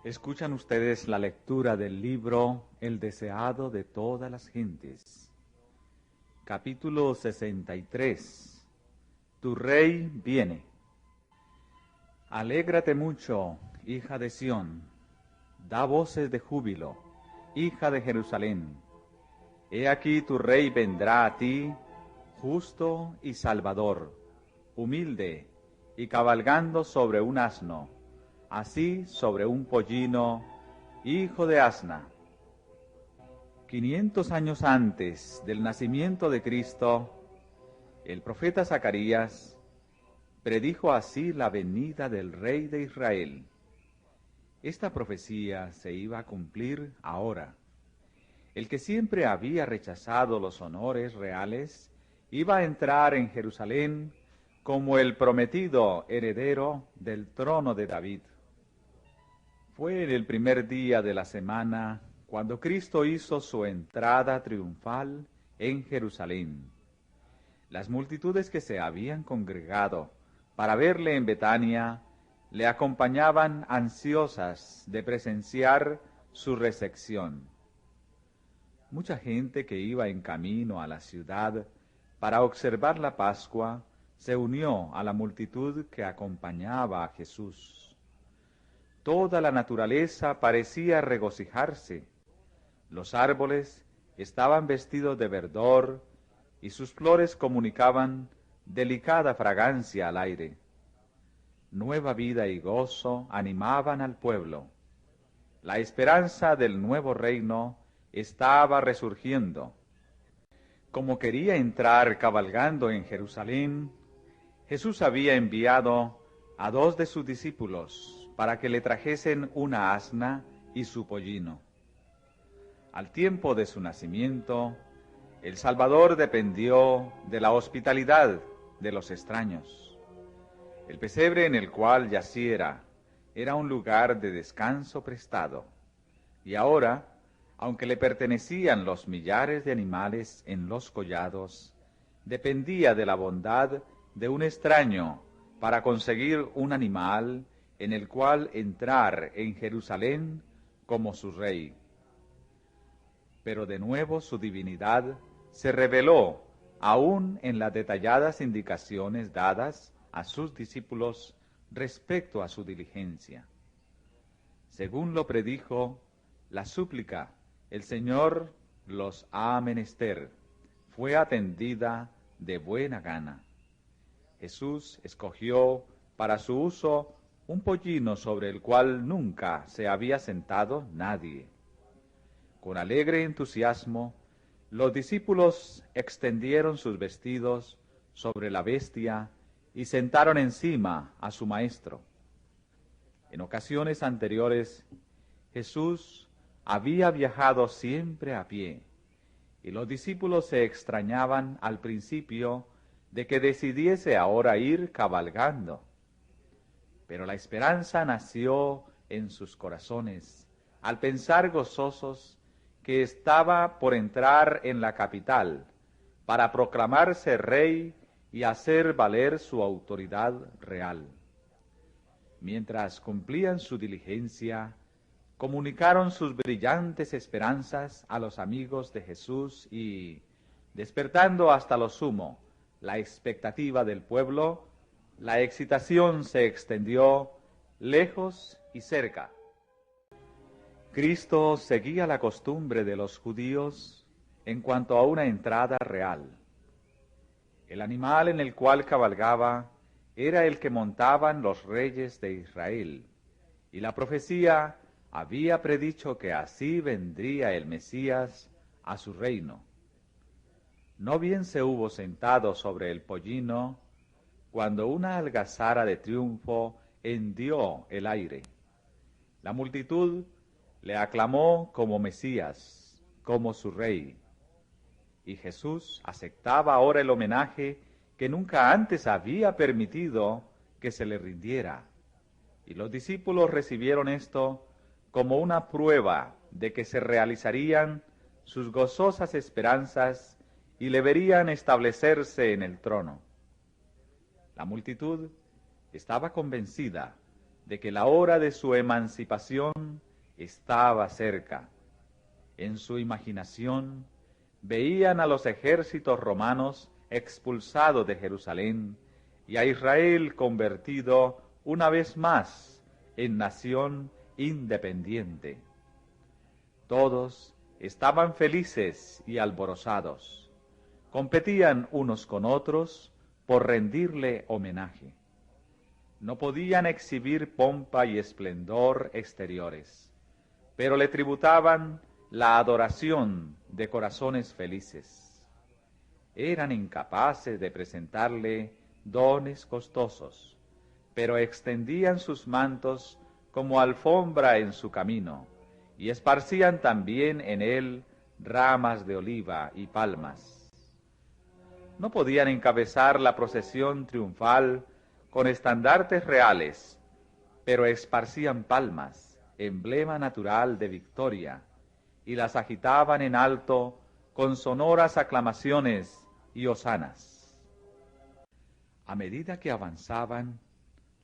Escuchan ustedes la lectura del libro El deseado de todas las gentes. Capítulo 63. Tu rey viene. Alégrate mucho, hija de Sión. Da voces de júbilo, hija de Jerusalén. He aquí tu rey vendrá a ti, justo y salvador, humilde y cabalgando sobre un asno, así sobre un pollino, hijo de asna. 500 años antes del nacimiento de Cristo, el profeta Zacarías predijo así la venida del Rey de Israel. Esta profecía se iba a cumplir ahora. El que siempre había rechazado los honores reales iba a entrar en Jerusalén como el prometido heredero del trono de David. Fue en el primer día de la semana cuando Cristo hizo su entrada triunfal en Jerusalén. Las multitudes que se habían congregado para verle en Betania le acompañaban ansiosas de presenciar su recepción. Mucha gente que iba en camino a la ciudad para observar la Pascua se unió a la multitud que acompañaba a Jesús. Toda la naturaleza parecía regocijarse. Los árboles estaban vestidos de verdor y sus flores comunicaban delicada fragancia al aire. Nueva vida y gozo animaban al pueblo. La esperanza del nuevo reino estaba resurgiendo. Como quería entrar cabalgando en Jerusalén, Jesús había enviado a 2 de sus discípulos para que le trajesen una asna y su pollino. Al tiempo de su nacimiento, el Salvador dependió de la hospitalidad de los extraños. El pesebre en el cual yaciera era un lugar de descanso prestado, y ahora, aunque le pertenecían los millares de animales en los collados, dependía de la bondad de un extraño para conseguir un animal en el cual entrar en Jerusalén como su rey. Pero de nuevo su divinidad se reveló aún en las detalladas indicaciones dadas a sus discípulos respecto a su diligencia. Según lo predijo, la súplica, el Señor los ha menester, fue atendida de buena gana. Jesús escogió para su uso un pollino sobre el cual nunca se había sentado nadie. Con alegre entusiasmo, los discípulos extendieron sus vestidos sobre la bestia y sentaron encima a su maestro. En ocasiones anteriores, Jesús había viajado siempre a pie, y los discípulos se extrañaban al principio de que decidiese ahora ir cabalgando. Pero la esperanza nació en sus corazones al pensar gozosos que estaba por entrar en la capital para proclamarse rey y hacer valer su autoridad real. Mientras cumplían su diligencia, comunicaron sus brillantes esperanzas a los amigos de Jesús y, despertando hasta lo sumo la expectativa del pueblo, la excitación se extendió lejos y cerca. Cristo seguía la costumbre de los judíos en cuanto a una entrada real. El animal en el cual cabalgaba era el que montaban los reyes de Israel, y la profecía había predicho que así vendría el Mesías a su reino. No bien se hubo sentado sobre el pollino, cuando una algazara de triunfo hendió el aire. La multitud le aclamó como Mesías, como su rey. Y Jesús aceptaba ahora el homenaje que nunca antes había permitido que se le rindiera. Y los discípulos recibieron esto como una prueba de que se realizarían sus gozosas esperanzas y le verían establecerse en el trono. La multitud estaba convencida de que la hora de su emancipación estaba cerca. En su imaginación veían a los ejércitos romanos expulsados de Jerusalén y a Israel convertido una vez más en nación independiente. Todos estaban felices y alborozados. Competían unos con otros por rendirle homenaje. No podían exhibir pompa y esplendor exteriores, pero le tributaban la adoración de corazones felices. Eran incapaces de presentarle dones costosos, pero extendían sus mantos como alfombra en su camino, y esparcían también en él ramas de oliva y palmas. No podían encabezar la procesión triunfal con estandartes reales, pero esparcían palmas, emblema natural de victoria, y las agitaban en alto con sonoras aclamaciones y hosanas. A medida que avanzaban,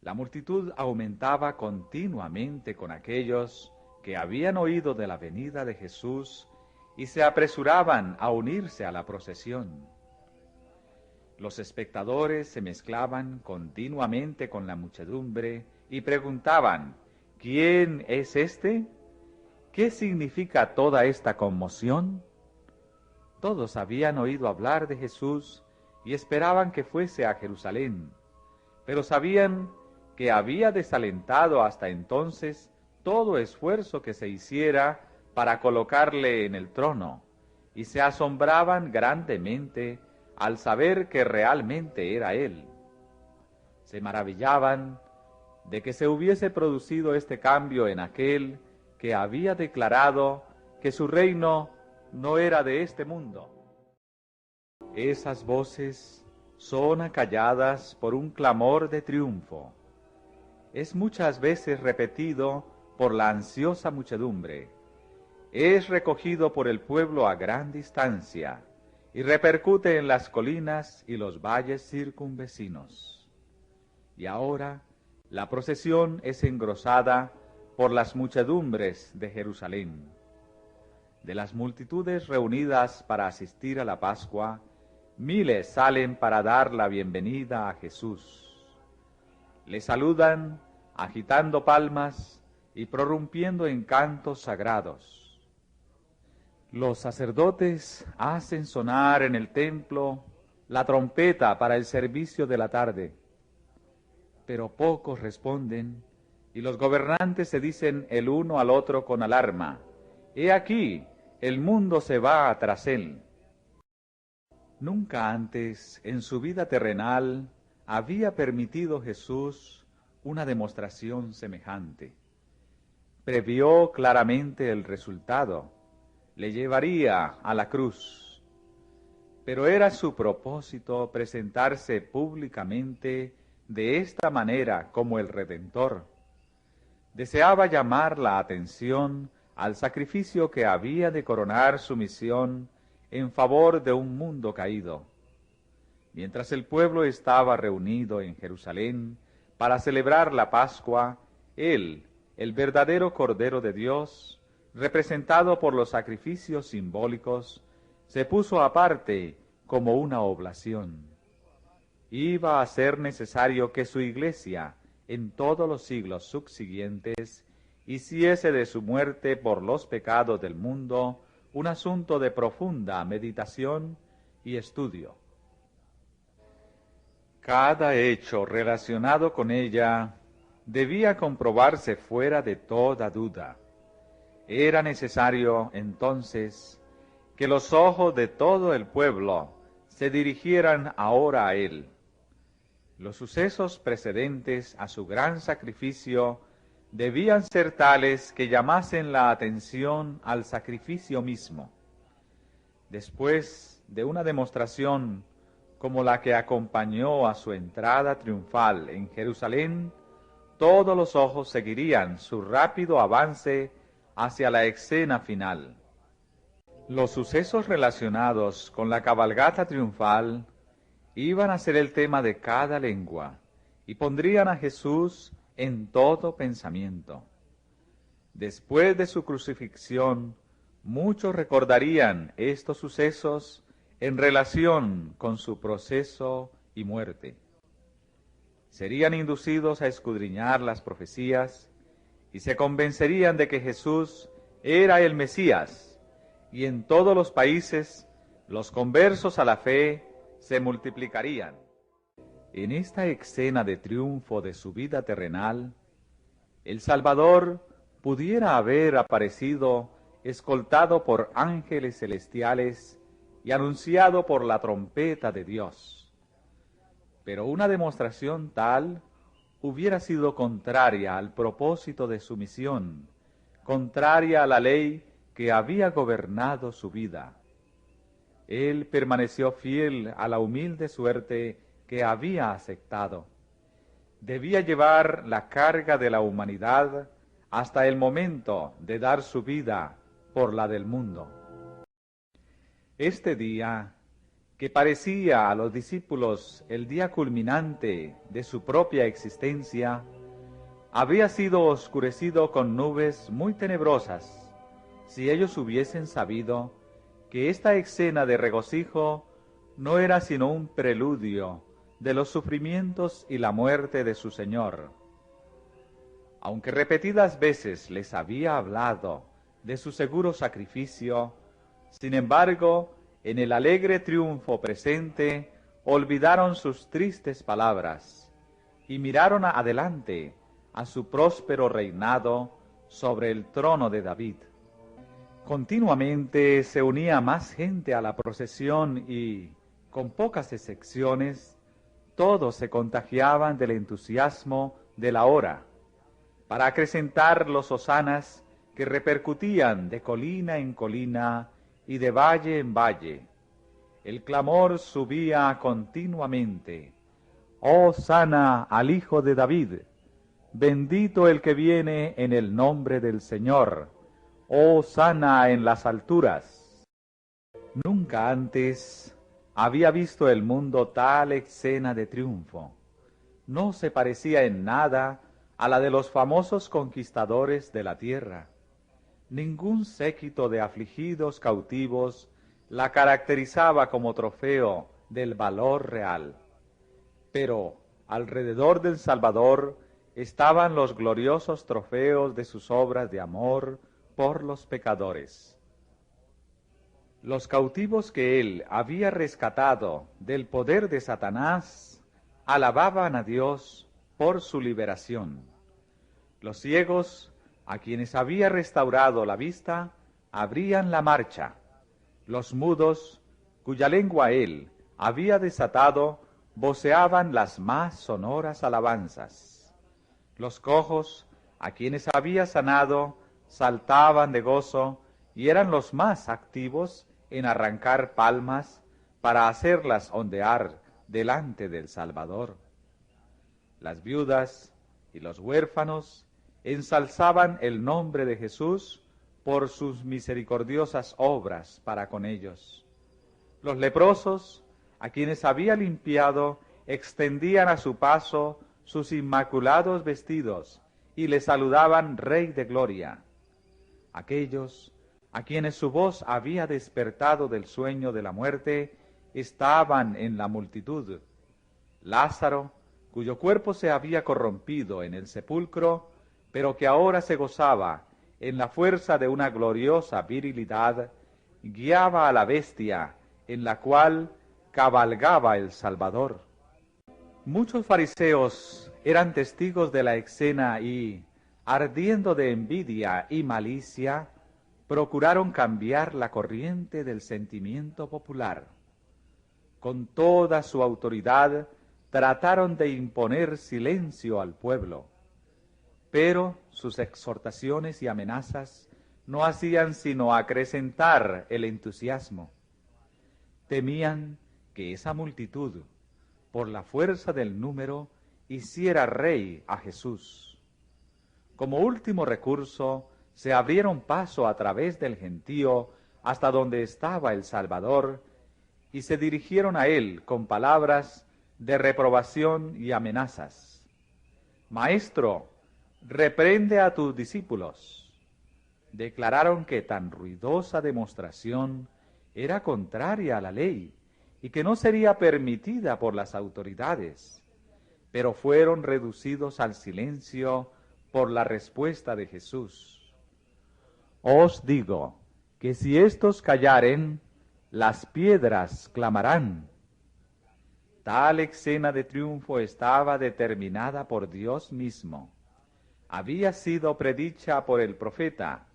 la multitud aumentaba continuamente con aquellos que habían oído de la venida de Jesús y se apresuraban a unirse a la procesión. Los espectadores se mezclaban continuamente con la muchedumbre y preguntaban: ¿quién es este? ¿Qué significa toda esta conmoción? Todos habían oído hablar de Jesús y esperaban que fuese a Jerusalén, pero sabían que había desalentado hasta entonces todo esfuerzo que se hiciera para colocarle en el trono, y se asombraban grandemente al saber que realmente era él. Se maravillaban de que se hubiese producido este cambio en aquel que había declarado que su reino no era de este mundo. Esas voces son acalladas por un clamor de triunfo. Es muchas veces repetido por la ansiosa muchedumbre. Es recogido por el pueblo a gran distancia y repercute en las colinas y los valles circunvecinos. Y ahora la procesión es engrosada por las muchedumbres de Jerusalén. De las multitudes reunidas para asistir a la Pascua, miles salen para dar la bienvenida a Jesús. Le saludan agitando palmas y prorrumpiendo en cantos sagrados. Los sacerdotes hacen sonar en el templo la trompeta para el servicio de la tarde, pero pocos responden, y los gobernantes se dicen el uno al otro con alarma: «He aquí, el mundo se va tras él». Nunca antes en su vida terrenal había permitido Jesús una demostración semejante. Previó claramente el resultado: le llevaría a la cruz. Pero era su propósito presentarse públicamente de esta manera como el Redentor. Deseaba llamar la atención al sacrificio que había de coronar su misión en favor de un mundo caído. Mientras el pueblo estaba reunido en Jerusalén para celebrar la Pascua, él, el verdadero Cordero de Dios, representado por los sacrificios simbólicos, se puso aparte como una oblación. Iba a ser necesario que su iglesia, en todos los siglos subsiguientes, hiciese de su muerte por los pecados del mundo un asunto de profunda meditación y estudio. Cada hecho relacionado con ella debía comprobarse fuera de toda duda. Era necesario, entonces, que los ojos de todo el pueblo se dirigieran ahora a él. Los sucesos precedentes a su gran sacrificio debían ser tales que llamasen la atención al sacrificio mismo. Después de una demostración como la que acompañó a su entrada triunfal en Jerusalén, todos los ojos seguirían su rápido avance hacia la escena final. Los sucesos relacionados con la cabalgata triunfal iban a ser el tema de cada lengua y pondrían a Jesús en todo pensamiento. Después de su crucifixión, muchos recordarían estos sucesos en relación con su proceso y muerte. Serían inducidos a escudriñar las profecías y se convencerían de que Jesús era el Mesías, y en todos los países los conversos a la fe se multiplicarían. En esta escena de triunfo de su vida terrenal, el Salvador pudiera haber aparecido escoltado por ángeles celestiales y anunciado por la trompeta de Dios. Pero una demostración tal hubiera sido contraria al propósito de su misión, contraria a la ley que había gobernado su vida. Él permaneció fiel a la humilde suerte que había aceptado. Debía llevar la carga de la humanidad hasta el momento de dar su vida por la del mundo. Este día, que parecía a los discípulos el día culminante de su propia existencia, había sido oscurecido con nubes muy tenebrosas, si ellos hubiesen sabido que esta escena de regocijo no era sino un preludio de los sufrimientos y la muerte de su Señor. Aunque repetidas veces les había hablado de su seguro sacrificio, sin embargo, en el alegre triunfo presente, olvidaron sus tristes palabras y miraron adelante a su próspero reinado sobre el trono de David. Continuamente se unía más gente a la procesión y, con pocas excepciones, todos se contagiaban del entusiasmo de la hora, para acrecentar los hosanas que repercutían de colina en colina y de valle en valle. El clamor subía continuamente: «Hosana al Hijo de David! Bendito el que viene en el nombre del Señor! Hosana en las alturas». Nunca antes había visto el mundo tal escena de triunfo. No se parecía en nada a la de los famosos conquistadores de la tierra. Ningún séquito de afligidos cautivos la caracterizaba como trofeo del valor real. Pero alrededor del Salvador estaban los gloriosos trofeos de sus obras de amor por los pecadores. Los cautivos que él había rescatado del poder de Satanás alababan a Dios por su liberación. Los ciegos, a quienes había restaurado la vista, abrían la marcha. Los mudos, cuya lengua él había desatado, voceaban las más sonoras alabanzas. Los cojos, a quienes había sanado, saltaban de gozo y eran los más activos en arrancar palmas para hacerlas ondear delante del Salvador. Las viudas y los huérfanos ensalzaban el nombre de Jesús por sus misericordiosas obras para con ellos. Los leprosos, a quienes había limpiado, extendían a su paso sus inmaculados vestidos y le saludaban Rey de Gloria. Aquellos a quienes su voz había despertado del sueño de la muerte estaban en la multitud. Lázaro, cuyo cuerpo se había corrompido en el sepulcro, pero que ahora se gozaba en la fuerza de una gloriosa virilidad, guiaba a la bestia en la cual cabalgaba el Salvador. Muchos fariseos eran testigos de la escena y, ardiendo de envidia y malicia, procuraron cambiar la corriente del sentimiento popular. Con toda su autoridad trataron de imponer silencio al pueblo, pero sus exhortaciones y amenazas no hacían sino acrecentar el entusiasmo. Temían que esa multitud, por la fuerza del número, hiciera rey a Jesús. Como último recurso, se abrieron paso a través del gentío hasta donde estaba el Salvador y se dirigieron a él con palabras de reprobación y amenazas. Maestro, reprende a tus discípulos. Declararon que tan ruidosa demostración era contraria a la ley y que no sería permitida por las autoridades, pero fueron reducidos al silencio por la respuesta de Jesús. Os digo que si éstos callaren, las piedras clamarán. Tal escena de triunfo estaba determinada por Dios mismo. Había sido predicha por el profeta,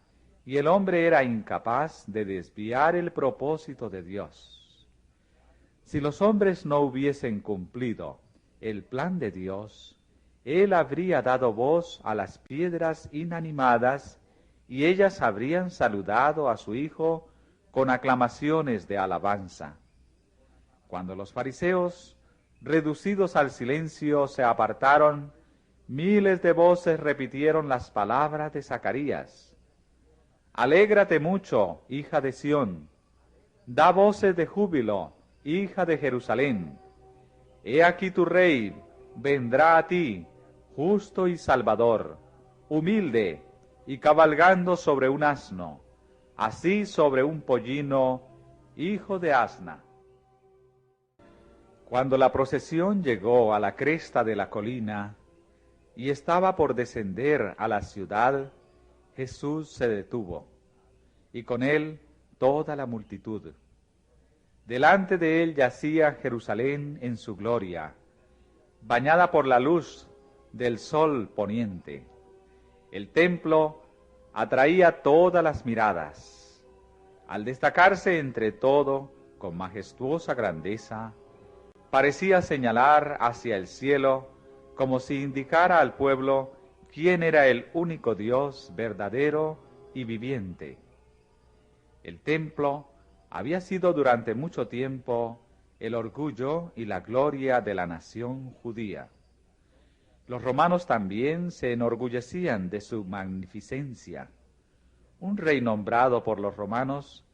y el hombre era incapaz de desviar el propósito de Dios. Si los hombres no hubiesen cumplido el plan de Dios, Él habría dado voz a las piedras inanimadas, y ellas habrían saludado a su Hijo con aclamaciones de alabanza. Cuando los fariseos, reducidos al silencio, se apartaron, miles de voces repitieron las palabras de Zacarías. Alégrate mucho, hija de Sión, da voces de júbilo, hija de Jerusalén. He aquí tu rey vendrá a ti, justo y salvador, humilde y cabalgando sobre un asno, así sobre un pollino, hijo de asna. Cuando la procesión llegó a la cresta de la colina y estaba por descender a la ciudad, Jesús se detuvo, y con él toda la multitud. Delante de él yacía Jerusalén en su gloria, bañada por la luz del sol poniente. El templo atraía todas las miradas. Al destacarse entre todo con majestuosa grandeza, parecía señalar hacia el cielo como si indicara al pueblo quién era el único Dios verdadero y viviente. El templo había sido durante mucho tiempo el orgullo y la gloria de la nación judía. Los romanos también se enorgullecían de su magnificencia. Un rey nombrado por los romanos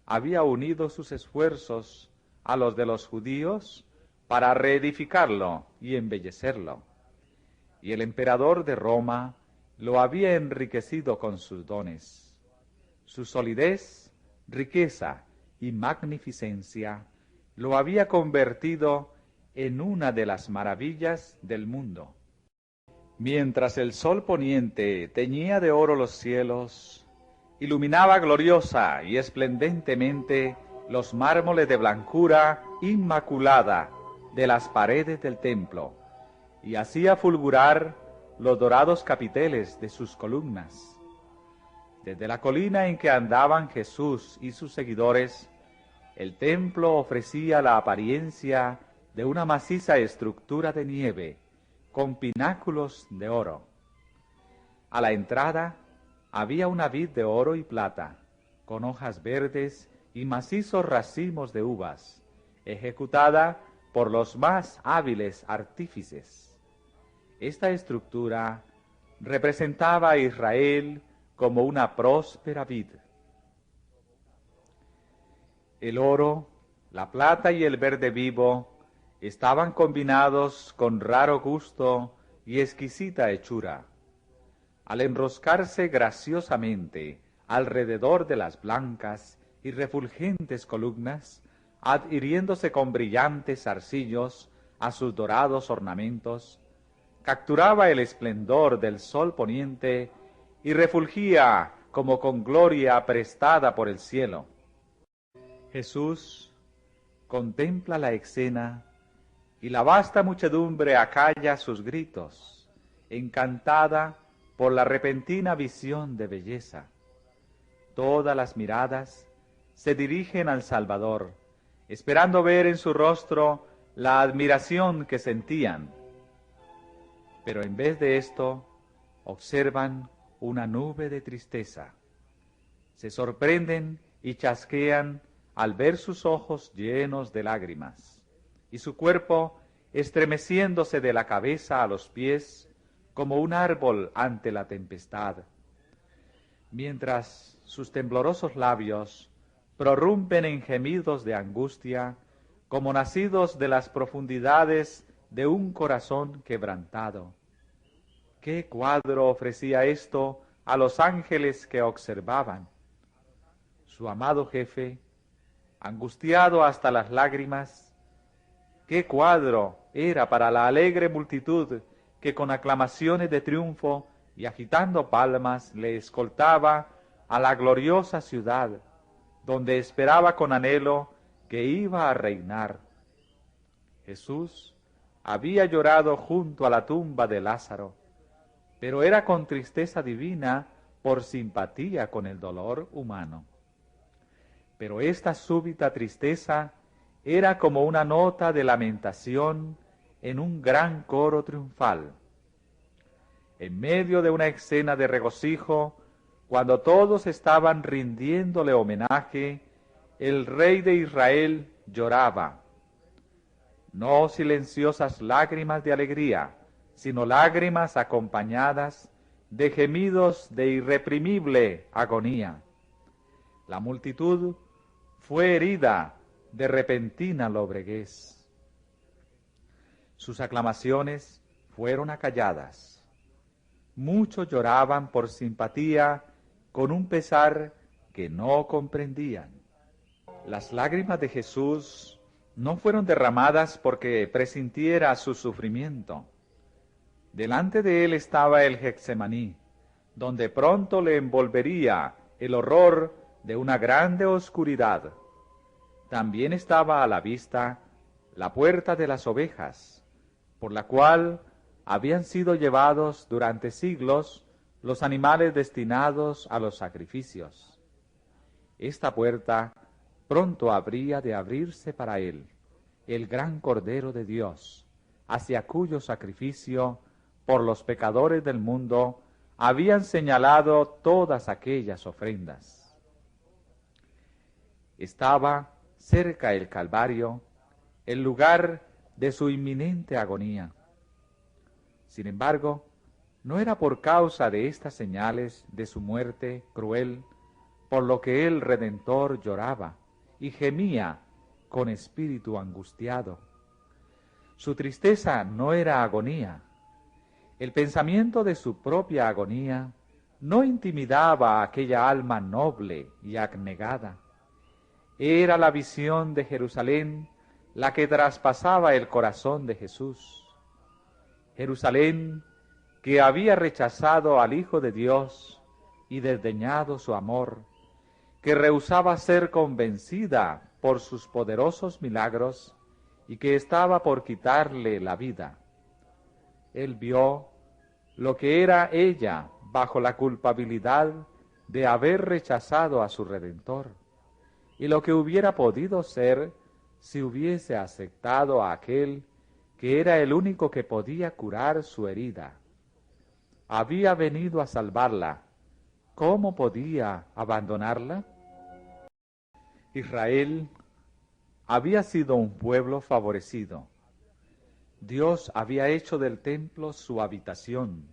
había unido sus esfuerzos a los de los judíos para reedificarlo y embellecerlo. Y el emperador de Roma lo había enriquecido con sus dones. Su solidez, riqueza y magnificencia lo había convertido en una de las maravillas del mundo. Mientras el sol poniente teñía de oro los cielos, iluminaba gloriosa y esplendentemente los mármoles de blancura inmaculada de las paredes del templo, y hacía fulgurar los dorados capiteles de sus columnas. Desde la colina en que andaban Jesús y sus seguidores, el templo ofrecía la apariencia de una maciza estructura de nieve, con pináculos de oro. A la entrada había una vid de oro y plata, con hojas verdes y macizos racimos de uvas, ejecutada por los más hábiles artífices. Esta estructura representaba a Israel como una próspera vid. El oro, la plata y el verde vivo estaban combinados con raro gusto y exquisita hechura. Al enroscarse graciosamente alrededor de las blancas y refulgentes columnas, adhiriéndose con brillantes zarcillos a sus dorados ornamentos, capturaba el esplendor del sol poniente y refulgía como con gloria prestada por el cielo. Jesús contempla la escena y la vasta muchedumbre acalla sus gritos, encantada por la repentina visión de belleza. Todas las miradas se dirigen al Salvador, esperando ver en su rostro la admiración que sentían. Pero en vez de esto, observan una nube de tristeza. Se sorprenden y chasquean al ver sus ojos llenos de lágrimas, y su cuerpo estremeciéndose de la cabeza a los pies como un árbol ante la tempestad, mientras sus temblorosos labios prorrumpen en gemidos de angustia como nacidos de las profundidades de un corazón quebrantado. ¿Qué cuadro ofrecía esto a los ángeles que observaban? Su amado jefe, angustiado hasta las lágrimas, ¿qué cuadro era para la alegre multitud que con aclamaciones de triunfo y agitando palmas le escoltaba a la gloriosa ciudad, donde esperaba con anhelo que iba a reinar? Jesús había llorado junto a la tumba de Lázaro, pero era con tristeza divina por simpatía con el dolor humano. Pero esta súbita tristeza era como una nota de lamentación en un gran coro triunfal. En medio de una escena de regocijo, cuando todos estaban rindiéndole homenaje, el rey de Israel lloraba. No silenciosas lágrimas de alegría, sino lágrimas acompañadas de gemidos de irreprimible agonía. La multitud fue herida de repentina lobreguez. Sus aclamaciones fueron acalladas. Muchos lloraban por simpatía con un pesar que no comprendían. Las lágrimas de Jesús no fueron derramadas porque presintiera su sufrimiento. Delante de él estaba el Getsemaní, donde pronto le envolvería el horror de una grande oscuridad. También estaba a la vista la puerta de las ovejas, por la cual habían sido llevados durante siglos los animales destinados a los sacrificios. Esta puerta pronto habría de abrirse para él, el gran Cordero de Dios, hacia cuyo sacrificio por los pecadores del mundo habían señalado todas aquellas ofrendas. Estaba cerca el Calvario, el lugar de su inminente agonía. Sin embargo, no era por causa de estas señales de su muerte cruel por lo que el Redentor lloraba y gemía con espíritu angustiado. Su tristeza no era agonía. El pensamiento de su propia agonía no intimidaba a aquella alma noble y abnegada. Era la visión de Jerusalén la que traspasaba el corazón de Jesús. Jerusalén, que había rechazado al Hijo de Dios y desdeñado su amor, que rehusaba ser convencida por sus poderosos milagros y que estaba por quitarle la vida. Él vio lo que era ella bajo la culpabilidad de haber rechazado a su Redentor, y lo que hubiera podido ser si hubiese aceptado a aquel que era el único que podía curar su herida. Había venido a salvarla. ¿Cómo podía abandonarla? Israel había sido un pueblo favorecido. Dios había hecho del templo su habitación.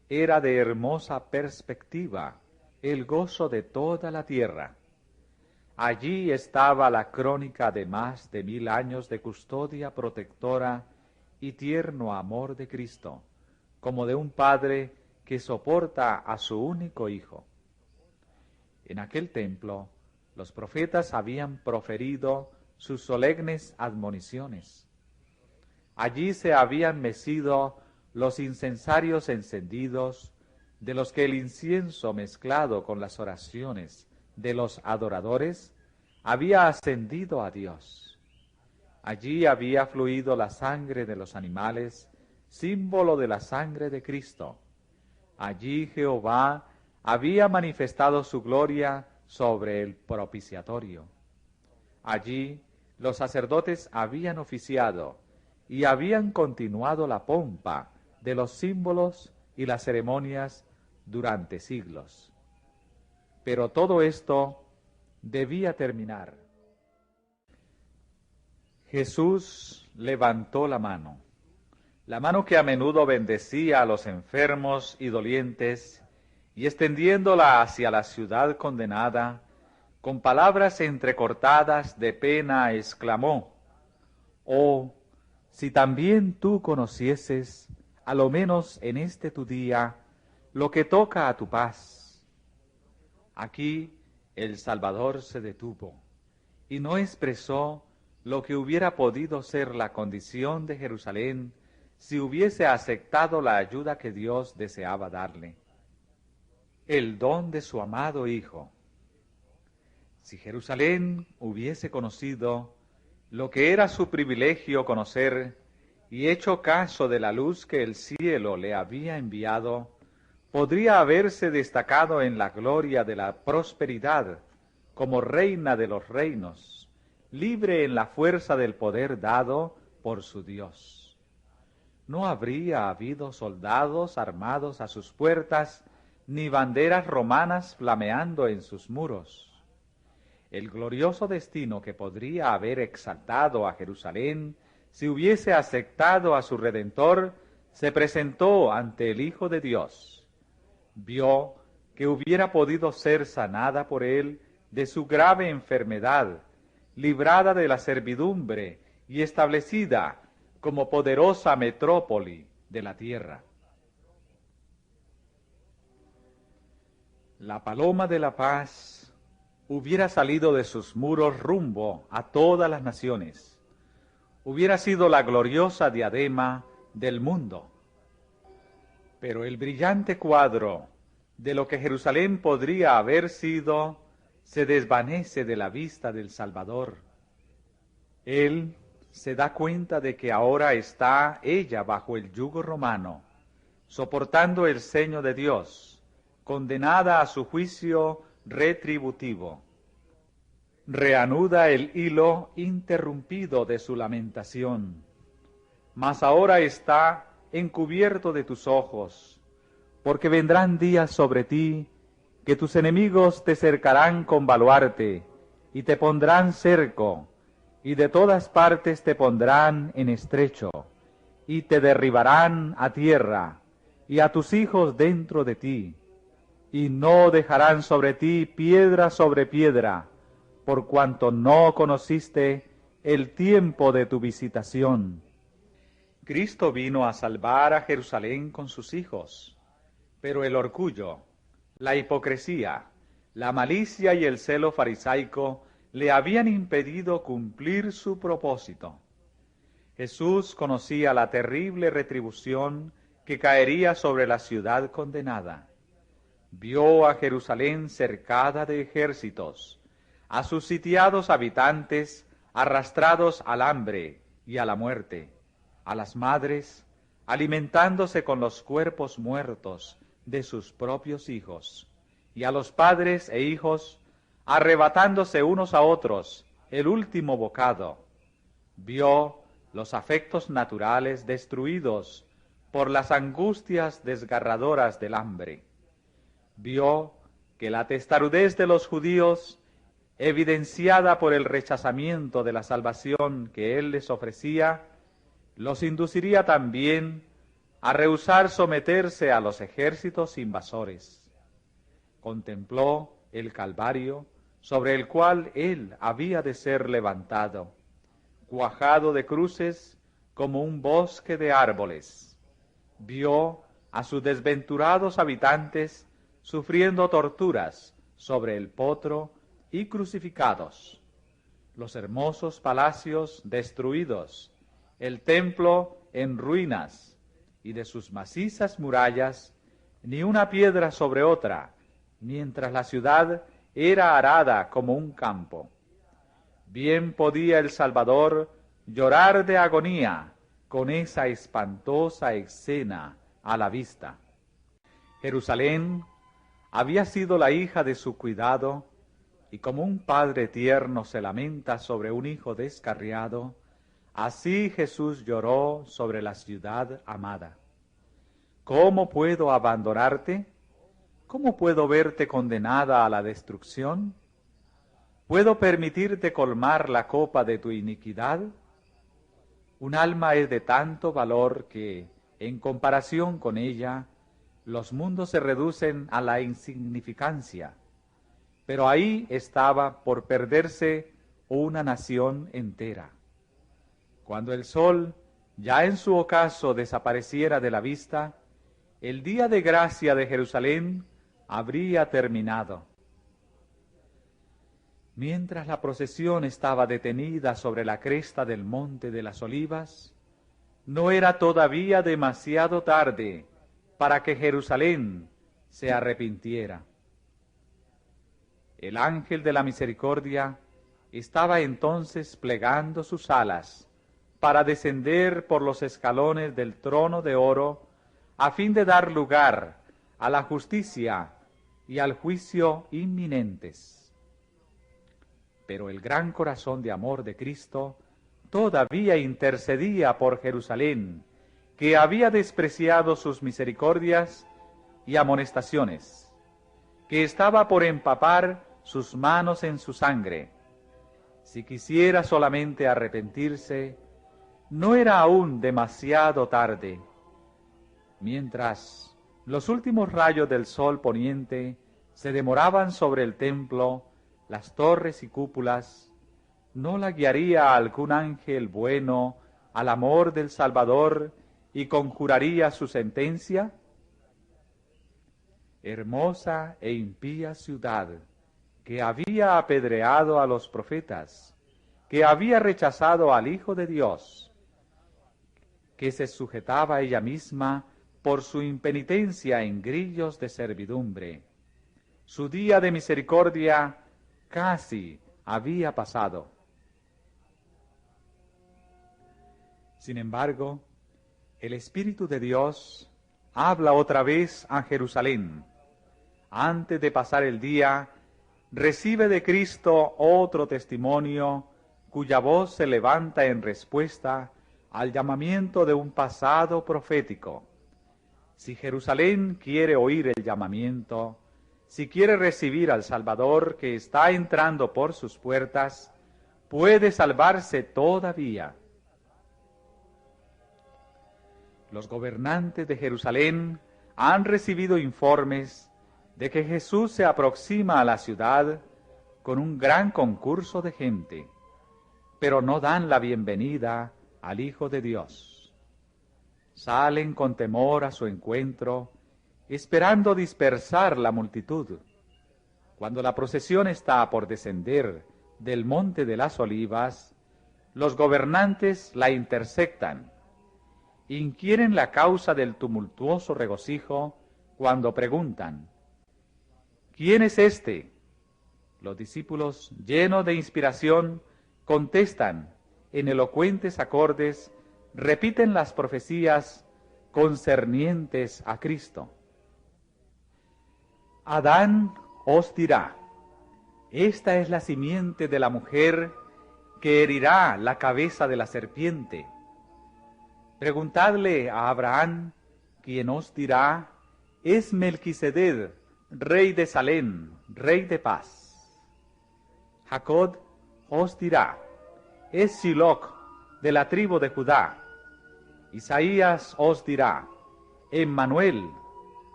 Era de hermosa perspectiva, el gozo de toda la tierra. Allí estaba la crónica de más de 1000 años de custodia protectora y tierno amor de Cristo, como de un padre que soporta a su único hijo. En aquel templo, los profetas habían proferido sus solemnes admoniciones. Allí se habían mecido los incensarios encendidos, de los que el incienso mezclado con las oraciones de los adoradores había ascendido a Dios. Allí había fluido la sangre de los animales, símbolo de la sangre de Cristo. Allí Jehová había manifestado su gloria sobre el propiciatorio. Allí los sacerdotes habían oficiado y habían continuado la pompa de los símbolos y las ceremonias durante siglos. Pero todo esto debía terminar. Jesús levantó la mano que a menudo bendecía a los enfermos y dolientes, y extendiéndola hacia la ciudad condenada, con palabras entrecortadas de pena exclamó: «Oh, si también tú conocieses a lo menos en este tu día, lo que toca a tu paz. Aquí el Salvador se detuvo y no expresó lo que hubiera podido ser la condición de Jerusalén si hubiese aceptado la ayuda que Dios deseaba darle, el don de su amado Hijo. Si Jerusalén hubiese conocido lo que era su privilegio conocer y hecho caso de la luz que el cielo le había enviado, podría haberse destacado en la gloria de la prosperidad como reina de los reinos, libre en la fuerza del poder dado por su Dios. No habría habido soldados armados a sus puertas, ni banderas romanas flameando en sus muros. El glorioso destino que podría haber exaltado a Jerusalén si hubiese aceptado a su Redentor, se presentó ante el Hijo de Dios. Vio que hubiera podido ser sanada por él de su grave enfermedad, librada de la servidumbre y establecida como poderosa metrópoli de la tierra. La paloma de la paz hubiera salido de sus muros rumbo a todas las naciones. Hubiera sido la gloriosa diadema del mundo. Pero el brillante cuadro de lo que Jerusalén podría haber sido se desvanece de la vista del Salvador. Él se da cuenta de que ahora está ella bajo el yugo romano, soportando el ceño de Dios, condenada a su juicio retributivo. Reanuda el hilo interrumpido de su lamentación, mas ahora está encubierto de tus ojos, porque vendrán días sobre ti que tus enemigos te cercarán con baluarte y te pondrán cerco, y de todas partes te pondrán en estrecho, y te derribarán a tierra, y a tus hijos dentro de ti, y no dejarán sobre ti piedra sobre piedra, por cuanto no conociste el tiempo de tu visitación. Cristo vino a salvar a Jerusalén con sus hijos, pero el orgullo, la hipocresía, la malicia y el celo farisaico le habían impedido cumplir su propósito. Jesús conocía la terrible retribución que caería sobre la ciudad condenada. Vio a Jerusalén cercada de ejércitos, a sus sitiados habitantes arrastrados al hambre y a la muerte, a las madres alimentándose con los cuerpos muertos de sus propios hijos, y a los padres e hijos arrebatándose unos a otros el último bocado. Vio los afectos naturales destruidos por las angustias desgarradoras del hambre. Vio que la testarudez de los judíos, evidenciada por el rechazamiento de la salvación que él les ofrecía, los induciría también a rehusar someterse a los ejércitos invasores. Contempló el Calvario sobre el cual él había de ser levantado, cuajado de cruces como un bosque de árboles. Vio a sus desventurados habitantes sufriendo torturas sobre el potro y crucificados, los hermosos palacios destruidos, el templo en ruinas, y de sus macizas murallas ni una piedra sobre otra, mientras la ciudad era arada como un campo. Bien podía el Salvador llorar de agonía con esa espantosa escena a la vista. Jerusalén había sido la hija de su cuidado, y como un padre tierno se lamenta sobre un hijo descarriado, así Jesús lloró sobre la ciudad amada. ¿Cómo puedo abandonarte? ¿Cómo puedo verte condenada a la destrucción? ¿Puedo permitirte colmar la copa de tu iniquidad? Un alma es de tanto valor que, en comparación con ella, los mundos se reducen a la insignificancia. Pero ahí estaba por perderse una nación entera. Cuando el sol ya en su ocaso desapareciera de la vista, el día de gracia de Jerusalén habría terminado. Mientras la procesión estaba detenida sobre la cresta del Monte de las Olivas, no era todavía demasiado tarde para que Jerusalén se arrepintiera. El ángel de la misericordia estaba entonces plegando sus alas para descender por los escalones del trono de oro a fin de dar lugar a la justicia y al juicio inminentes. Pero el gran corazón de amor de Cristo todavía intercedía por Jerusalén, que había despreciado sus misericordias y amonestaciones, que estaba por empapar sus manos en su sangre. Si quisiera solamente arrepentirse, no era aún demasiado tarde. Mientras los últimos rayos del sol poniente se demoraban sobre el templo, las torres y cúpulas, ¿no la guiaría algún ángel bueno al amor del Salvador y conjuraría su sentencia? Hermosa e impía ciudad, que había apedreado a los profetas, que había rechazado al Hijo de Dios, que se sujetaba a ella misma por su impenitencia en grillos de servidumbre. Su día de misericordia casi había pasado. Sin embargo, el Espíritu de Dios habla otra vez a Jerusalén. Antes de pasar el día, recibe de Cristo otro testimonio cuya voz se levanta en respuesta al llamamiento de un pasado profético. Si Jerusalén quiere oír el llamamiento, si quiere recibir al Salvador que está entrando por sus puertas, puede salvarse todavía. Los gobernantes de Jerusalén han recibido informes de que Jesús se aproxima a la ciudad con un gran concurso de gente, pero no dan la bienvenida al Hijo de Dios. Salen con temor a su encuentro, esperando dispersar la multitud. Cuando la procesión está por descender del Monte de las Olivas, los gobernantes la intersectan. Inquieren la causa del tumultuoso regocijo cuando preguntan: ¿quién es este? Los discípulos, llenos de inspiración, contestan en elocuentes acordes, repiten las profecías concernientes a Cristo. Adán os dirá: esta es la simiente de la mujer que herirá la cabeza de la serpiente. Preguntadle a Abraham, quien os dirá: es Melquisedec, rey de Salem, rey de paz. Jacob os dirá: es Siloc, de la tribu de Judá. Isaías os dirá: Emmanuel,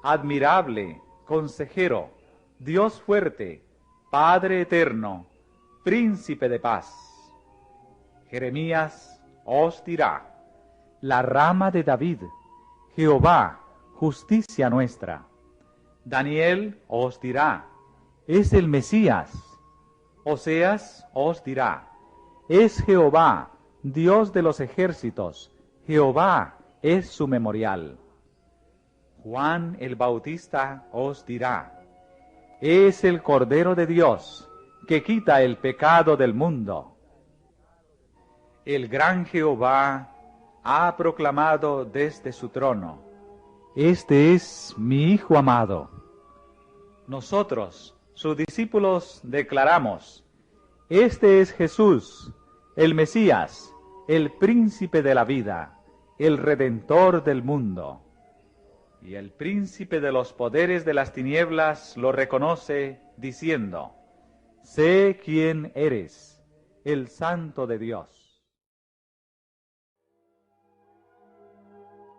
admirable, consejero, Dios fuerte, Padre eterno, príncipe de paz. Jeremías os dirá: la rama de David, Jehová, justicia nuestra. Daniel os dirá: es el Mesías. Oseas os dirá: es Jehová, Dios de los ejércitos, Jehová es su memorial. Juan el Bautista os dirá: es el Cordero de Dios, que quita el pecado del mundo. El gran Jehová ha proclamado desde su trono: este es mi Hijo amado. Nosotros, sus discípulos, declaramos: este es Jesús, el Mesías, el príncipe de la vida, el Redentor del mundo. Y el príncipe de los poderes de las tinieblas lo reconoce, diciendo: sé quién eres, el Santo de Dios.